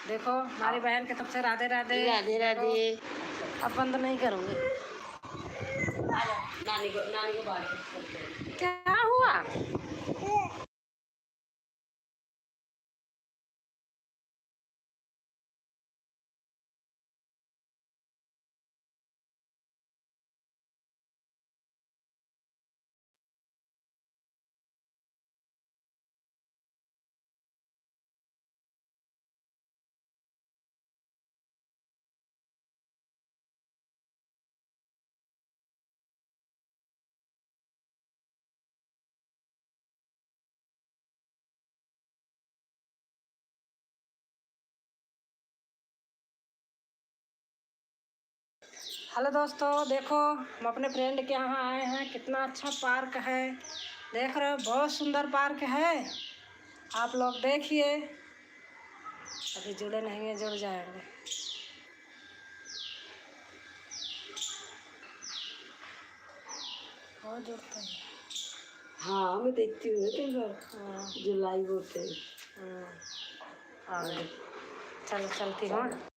देखो हमारी बहन की तरफ से राधे राधे। राधे राधे। अब बंद नहीं करूँगी। नानी को बात करते हैं। क्या हुआ? हेलो दोस्तों, देखो हम अपने फ्रेंड के यहाँ आए हैं। कितना अच्छा पार्क है, देख रहे हो? बहुत सुंदर पार्क है। आप लोग देखिए। अभी जुड़े नहीं हैं, जुड़ जाएंगे। बहुत जुड़ते हैं। हाँ मैं देखती हूँ कई बार जो लाइव होते हैं। चलो चलती हूँ।